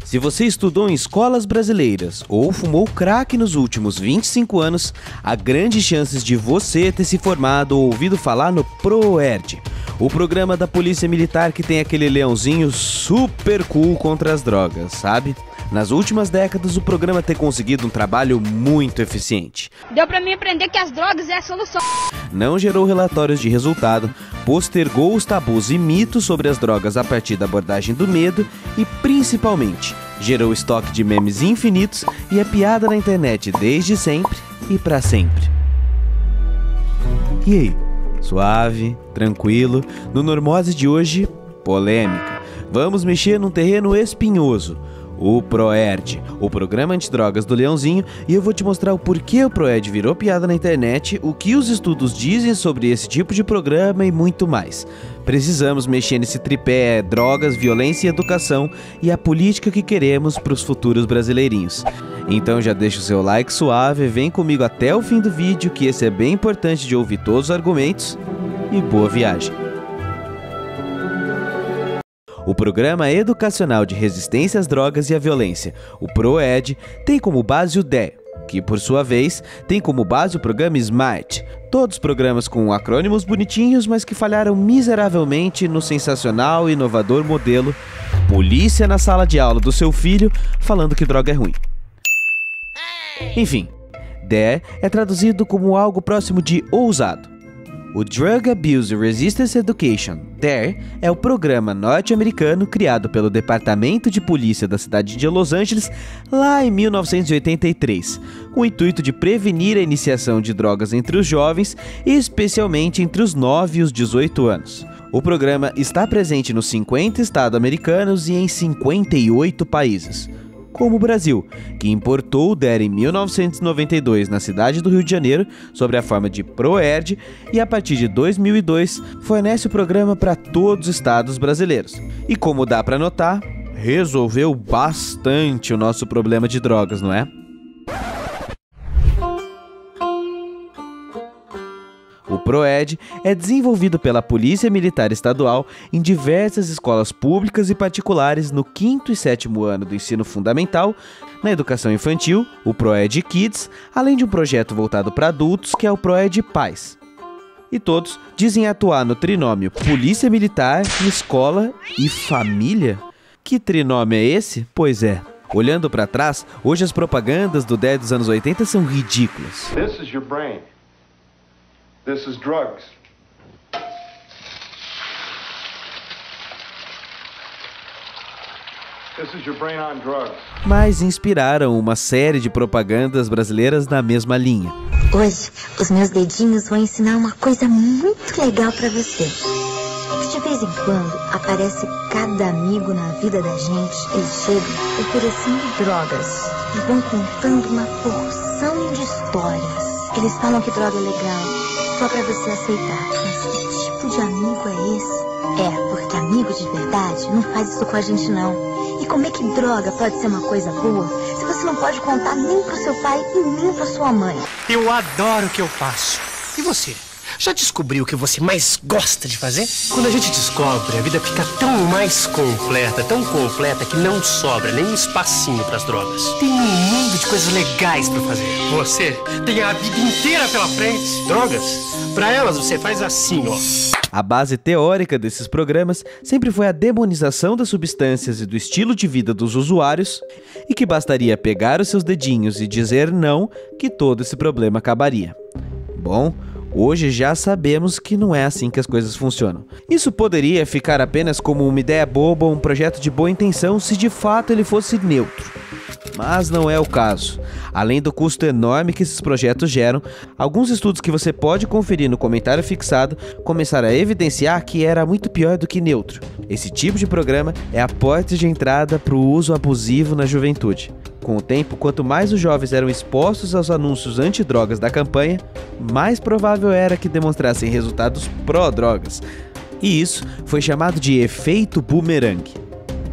Se você estudou em escolas brasileiras ou fumou crack nos últimos 25 anos, há grandes chances de você ter se formado ou ouvido falar no ProErd, o programa da Polícia Militar que tem aquele leãozinho super cool contra as drogas, sabe? Nas últimas décadas, o programa tem conseguido um trabalho muito eficiente. Deu pra mim aprender que as drogas é a solução. Não gerou relatórios de resultado, postergou os tabus e mitos sobre as drogas a partir da abordagem do medo e, principalmente, gerou estoque de memes infinitos e é piada na internet desde sempre e pra sempre. E aí? Suave? Tranquilo? No Normose de hoje, polêmica. Vamos mexer num terreno espinhoso. O ProErd, o programa antidrogas do Leãozinho, e eu vou te mostrar o porquê o ProErd virou piada na internet, o que os estudos dizem sobre esse tipo de programa e muito mais. Precisamos mexer nesse tripé drogas, violência e educação e a política que queremos para os futuros brasileirinhos. Então já deixa o seu like suave, vem comigo até o fim do vídeo, que esse é bem importante de ouvir todos os argumentos, e boa viagem. O Programa Educacional de Resistência às Drogas e à Violência, o ProErd, tem como base o DER, que por sua vez tem como base o programa SMART, todos programas com acrônimos bonitinhos, mas que falharam miseravelmente no sensacional e inovador modelo polícia na sala de aula do seu filho falando que droga é ruim. Enfim, DER é traduzido como algo próximo de ousado. O Drug Abuse Resistance Education, DARE, é o programa norte-americano criado pelo Departamento de Polícia da cidade de Los Angeles lá em 1983, com o intuito de prevenir a iniciação de drogas entre os jovens, especialmente entre os 9 e os 18 anos. O programa está presente nos 50 estados americanos e em 58 países. Como o Brasil, que importou o DER em 1992 na cidade do Rio de Janeiro, sob a forma de ProErd, e a partir de 2002 fornece o programa para todos os estados brasileiros. E como dá para notar, resolveu bastante o nosso problema de drogas, não é? O ProErd é desenvolvido pela Polícia Militar Estadual em diversas escolas públicas e particulares no 5º e 7º ano do ensino fundamental, na educação infantil, o ProErd Kids, além de um projeto voltado para adultos que é o ProErd Pais. E todos dizem atuar no trinômio Polícia Militar, Escola e Família? Que trinômio é esse? Pois é. Olhando para trás, hoje as propagandas do DER dos anos 80 são ridículas. This is your brain. This is drugs. This is your brain on drugs. Mas inspiraram uma série de propagandas brasileiras na mesma linha. Hoje, os meus dedinhos vão ensinar uma coisa muito legal pra você. De vez em quando, aparece cada amigo na vida da gente. Eles chegam oferecendo drogas e vão contando uma porção de histórias. Eles falam que droga é legal, só pra você aceitar. Mas que tipo de amigo é esse? É, porque amigo de verdade não faz isso com a gente não. E como é que droga pode ser uma coisa boa se você não pode contar nem pro seu pai e nem pra sua mãe? Eu adoro o que eu faço. E você? Já descobriu o que você mais gosta de fazer? Quando a gente descobre, a vida fica tão mais completa, tão completa que não sobra nem um espacinho pras drogas. Tem um mundo de coisas legais pra fazer. Você tem a vida inteira pela frente. Drogas, pra elas você faz assim, ó. A base teórica desses programas sempre foi a demonização das substâncias e do estilo de vida dos usuários, e que bastaria pegar os seus dedinhos e dizer não que todo esse problema acabaria. Bom, hoje já sabemos que não é assim que as coisas funcionam. Isso poderia ficar apenas como uma ideia boba ou um projeto de boa intenção se de fato ele fosse neutro. Mas não é o caso. Além do custo enorme que esses projetos geram, alguns estudos que você pode conferir no comentário fixado começaram a evidenciar que era muito pior do que neutro. Esse tipo de programa é a porta de entrada para o uso abusivo na juventude. Com o tempo, quanto mais os jovens eram expostos aos anúncios antidrogas da campanha, mais provável era que demonstrassem resultados pró-drogas. E isso foi chamado de efeito boomerang.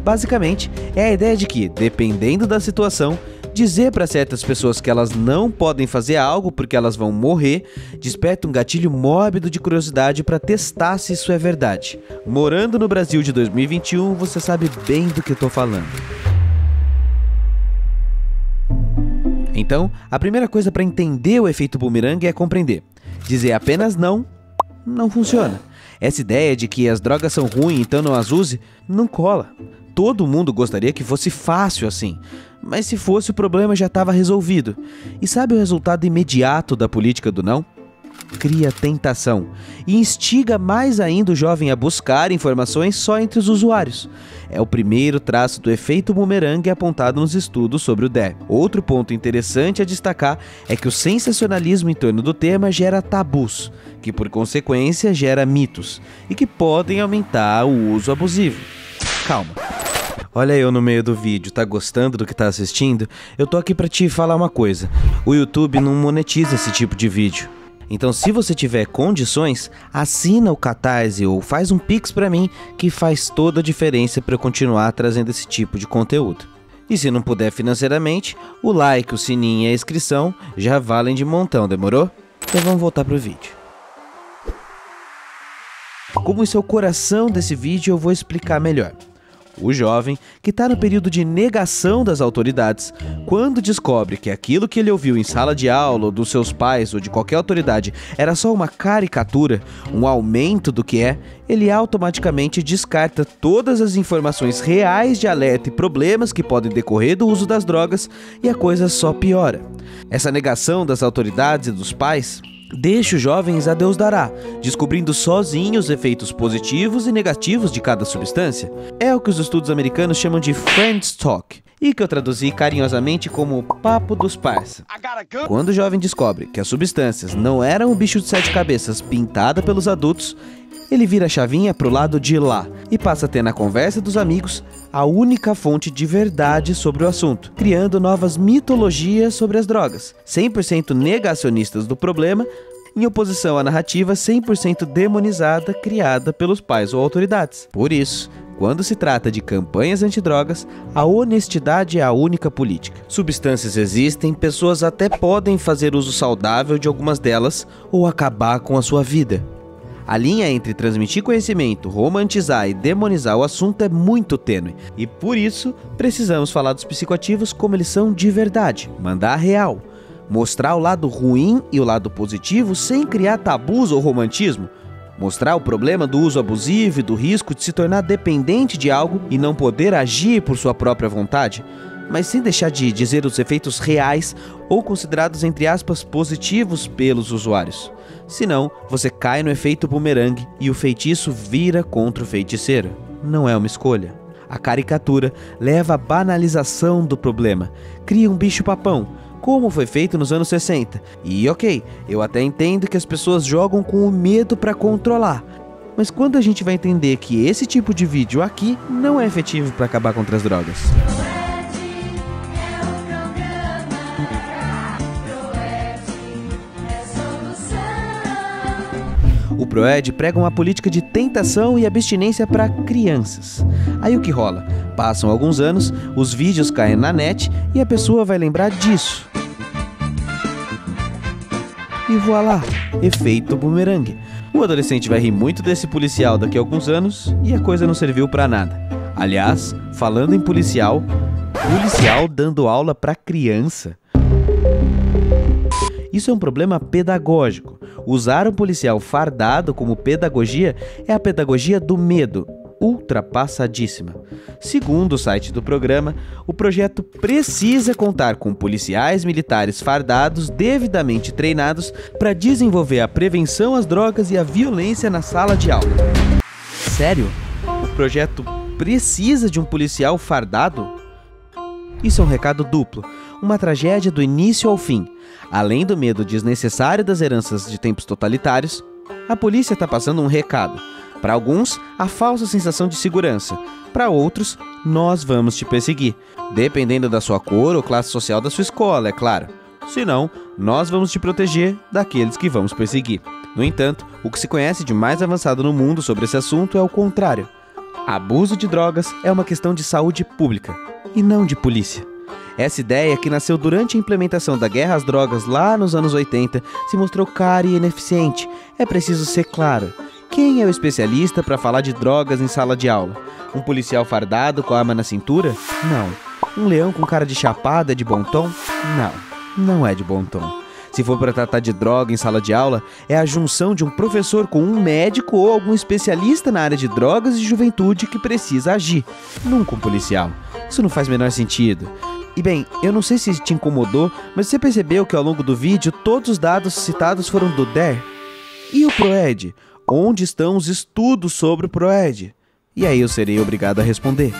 Basicamente, é a ideia de que, dependendo da situação, dizer para certas pessoas que elas não podem fazer algo porque elas vão morrer desperta um gatilho mórbido de curiosidade para testar se isso é verdade. Morando no Brasil de 2021, você sabe bem do que eu tô falando. Então, a primeira coisa para entender o efeito bumerangue é compreender. Dizer apenas não funciona. Essa ideia de que as drogas são ruins, então não as use, não cola. Todo mundo gostaria que fosse fácil assim. Mas se fosse, o problema já estava resolvido. E sabe o resultado imediato da política do não? Cria tentação e instiga mais ainda o jovem a buscar informações só entre os usuários. É o primeiro traço do efeito bumerangue apontado nos estudos sobre o DE. Outro ponto interessante a destacar é que o sensacionalismo em torno do tema gera tabus, que por consequência gera mitos e que podem aumentar o uso abusivo. Calma. Olha eu no meio do vídeo, tá gostando do que tá assistindo? Eu tô aqui pra te falar uma coisa. O YouTube não monetiza esse tipo de vídeo. Então, se você tiver condições, assina o Catarse ou faz um Pix pra mim, que faz toda a diferença para eu continuar trazendo esse tipo de conteúdo. E se não puder financeiramente, o like, o sininho e a inscrição já valem de montão, demorou? Então vamos voltar pro vídeo. Como isso é o coração desse vídeo, eu vou explicar melhor. O jovem, que está no período de negação das autoridades, quando descobre que aquilo que ele ouviu em sala de aula, ou dos seus pais, ou de qualquer autoridade, era só uma caricatura, um aumento do que é, ele automaticamente descarta todas as informações reais de alerta e problemas que podem decorrer do uso das drogas, e a coisa só piora. Essa negação das autoridades e dos pais deixa os jovens a Deus dará, descobrindo sozinhos os efeitos positivos e negativos de cada substância. É o que os estudos americanos chamam de Friends Talk, e que eu traduzi carinhosamente como papo dos parça. Quando o jovem descobre que as substâncias não eram o bicho de 7 cabeças pintada pelos adultos, ele vira a chavinha pro lado de lá e passa a ter na conversa dos amigos a única fonte de verdade sobre o assunto, criando novas mitologias sobre as drogas, 100% negacionistas do problema, em oposição à narrativa 100% demonizada criada pelos pais ou autoridades. Por isso, quando se trata de campanhas antidrogas, a honestidade é a única política. Substâncias existem, pessoas até podem fazer uso saudável de algumas delas ou acabar com a sua vida. A linha entre transmitir conhecimento, romantizar e demonizar o assunto é muito tênue, e por isso precisamos falar dos psicoativos como eles são de verdade, mandar a real, mostrar o lado ruim e o lado positivo sem criar tabus ou romantismo, mostrar o problema do uso abusivo e do risco de se tornar dependente de algo e não poder agir por sua própria vontade, mas sem deixar de dizer os efeitos reais ou considerados entre aspas positivos pelos usuários. Senão, você cai no efeito bumerangue e o feitiço vira contra o feiticeiro. Não é uma escolha. A caricatura leva à banalização do problema, cria um bicho-papão, como foi feito nos anos 60. E ok, eu até entendo que as pessoas jogam com o medo para controlar. Mas quando a gente vai entender que esse tipo de vídeo aqui não é efetivo para acabar contra as drogas? O PROED prega uma política de tentação e abstinência para crianças. Aí o que rola? Passam alguns anos, os vídeos caem na net e a pessoa vai lembrar disso. E voilá, efeito bumerangue. O adolescente vai rir muito desse policial daqui a alguns anos e a coisa não serviu para nada. Aliás, falando em policial dando aula para criança. Isso é um problema pedagógico. Usar um policial fardado como pedagogia é a pedagogia do medo, ultrapassadíssima. Segundo o site do programa, o projeto precisa contar com policiais militares fardados devidamente treinados para desenvolver a prevenção às drogas e à violência na sala de aula. Sério? O projeto precisa de um policial fardado? Isso é um recado duplo, uma tragédia do início ao fim. Além do medo desnecessário das heranças de tempos totalitários, a polícia está passando um recado. Para alguns, a falsa sensação de segurança. Para outros, nós vamos te perseguir, dependendo da sua cor ou classe social da sua escola, é claro. Senão, nós vamos te proteger daqueles que vamos perseguir. No entanto, o que se conhece de mais avançado no mundo sobre esse assunto é o contrário. Abuso de drogas é uma questão de saúde pública, e não de polícia. Essa ideia, que nasceu durante a implementação da guerra às drogas lá nos anos 80, se mostrou cara e ineficiente. É preciso ser claro. Quem é o especialista para falar de drogas em sala de aula? Um policial fardado com a arma na cintura? Não. Um leão com cara de chapada de bom tom? Não. não é de bom tom. Se for para tratar de droga em sala de aula, é a junção de um professor com um médico ou algum especialista na área de drogas e juventude que precisa agir, nunca um policial. Isso não faz o menor sentido. E bem, eu não sei se te incomodou, mas você percebeu que ao longo do vídeo todos os dados citados foram do DER? E o PROED? Onde estão os estudos sobre o PROED? E aí eu serei obrigado a responder.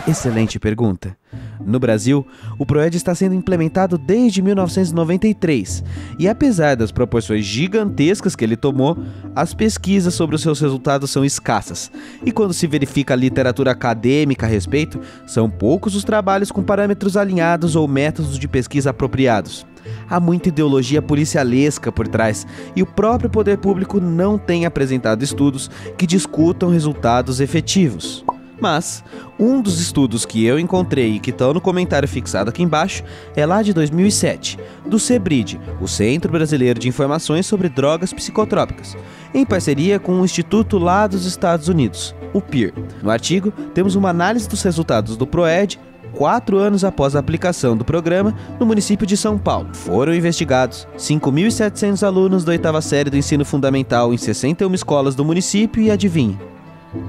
Excelente pergunta. No Brasil, o PROED está sendo implementado desde 1993 e apesar das proporções gigantescas que ele tomou, as pesquisas sobre os seus resultados são escassas e quando se verifica a literatura acadêmica a respeito, são poucos os trabalhos com parâmetros alinhados ou métodos de pesquisa apropriados. Há muita ideologia policialesca por trás e o próprio poder público não tem apresentado estudos que discutam resultados efetivos. Mas, um dos estudos que eu encontrei e que estão no comentário fixado aqui embaixo é lá de 2007, do CEBRID, o Centro Brasileiro de Informações sobre Drogas Psicotrópicas, em parceria com um instituto lá dos Estados Unidos, o PEER. No artigo, temos uma análise dos resultados do PROED 4 anos após a aplicação do programa no município de São Paulo. Foram investigados 5.700 alunos da 8ª série do ensino fundamental em 61 escolas do município e adivinhe?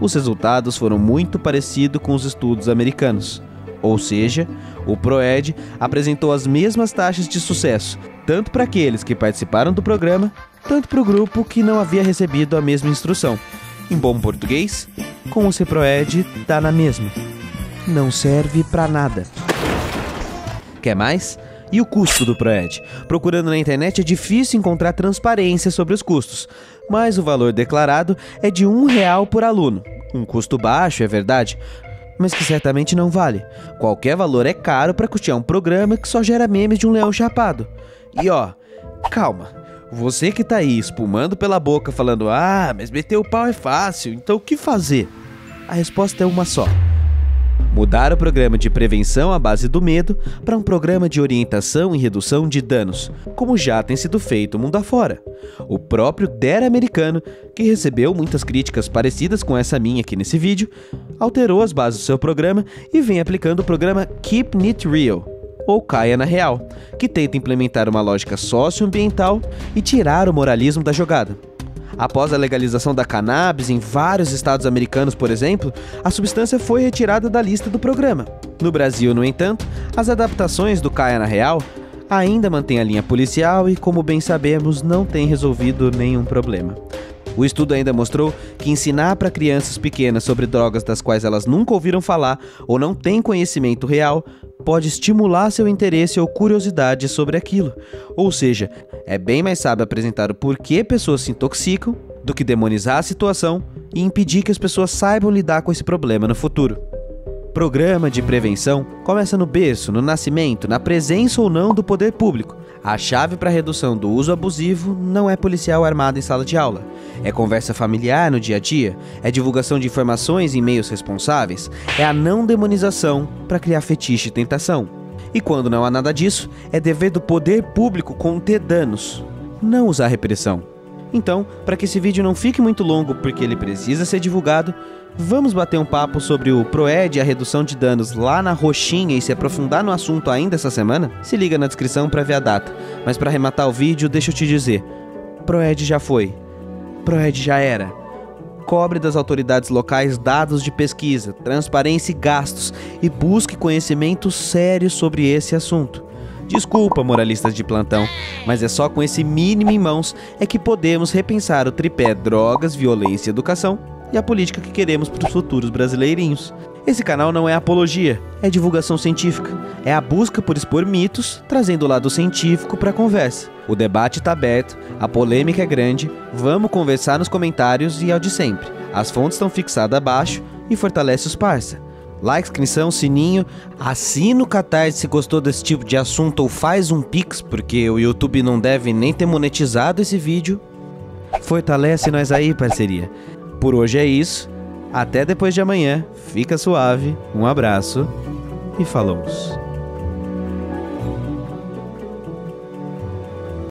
Os resultados foram muito parecidos com os estudos americanos, ou seja, o PROED apresentou as mesmas taxas de sucesso, tanto para aqueles que participaram do programa, tanto para o grupo que não havia recebido a mesma instrução. Em bom português, com o CPROED dá na mesma. Não serve para nada. Quer mais? E o custo do PROED? Procurando na internet é difícil encontrar transparência sobre os custos, mas o valor declarado é de R$1 por aluno. Um custo baixo, é verdade, mas que certamente não vale. Qualquer valor é caro para custear um programa que só gera memes de um leão chapado. E ó, calma, você que tá aí espumando pela boca falando mas meter o pau é fácil, então o que fazer? A resposta é uma só. Mudar o programa de prevenção à base do medo para um programa de orientação e redução de danos, como já tem sido feito mundo afora. O próprio DER americano, que recebeu muitas críticas parecidas com essa minha aqui nesse vídeo, alterou as bases do seu programa e vem aplicando o programa Keep It Real, ou Caia na Real, que tenta implementar uma lógica socioambiental e tirar o moralismo da jogada. Após a legalização da cannabis em vários estados americanos, por exemplo, a substância foi retirada da lista do programa. No Brasil, no entanto, as adaptações do Caia na Real ainda mantêm a linha policial e, como bem sabemos, não tem resolvido nenhum problema. O estudo ainda mostrou que ensinar para crianças pequenas sobre drogas das quais elas nunca ouviram falar ou não têm conhecimento real pode estimular seu interesse ou curiosidade sobre aquilo. Ou seja, é bem mais sábio apresentar o porquê pessoas se intoxicam do que demonizar a situação e impedir que as pessoas saibam lidar com esse problema no futuro. Programa de prevenção começa no berço, no nascimento, na presença ou não do poder público. A chave para a redução do uso abusivo não é policial armado em sala de aula. É conversa familiar no dia a dia, é divulgação de informações em meios responsáveis, é a não demonização para criar fetiche e tentação. E quando não há nada disso, é dever do poder público conter danos, não usar repressão. Então, para que esse vídeo não fique muito longo porque ele precisa ser divulgado, vamos bater um papo sobre o PROED e a redução de danos lá na roxinha e se aprofundar no assunto ainda essa semana? Se liga na descrição para ver a data. Mas para arrematar o vídeo, deixa eu te dizer, PROED já foi, PROED já era. Cobre das autoridades locais dados de pesquisa, transparência e gastos e busque conhecimento sério sobre esse assunto. Desculpa, moralistas de plantão, mas é só com esse mínimo em mãos é que podemos repensar o tripé drogas, violência e educação e a política que queremos para os futuros brasileirinhos. Esse canal não é apologia, é divulgação científica. É a busca por expor mitos, trazendo o lado científico para a conversa. O debate está aberto, a polêmica é grande, vamos conversar nos comentários e ao de sempre. As fontes estão fixadas abaixo e fortalece os parça. Like, inscrição, sininho, assina o Catarse se gostou desse tipo de assunto ou faz um pix, porque o YouTube não deve nem ter monetizado esse vídeo. Fortalece nós aí, parceria. Por hoje é isso, até depois de amanhã, fica suave, um abraço e falou.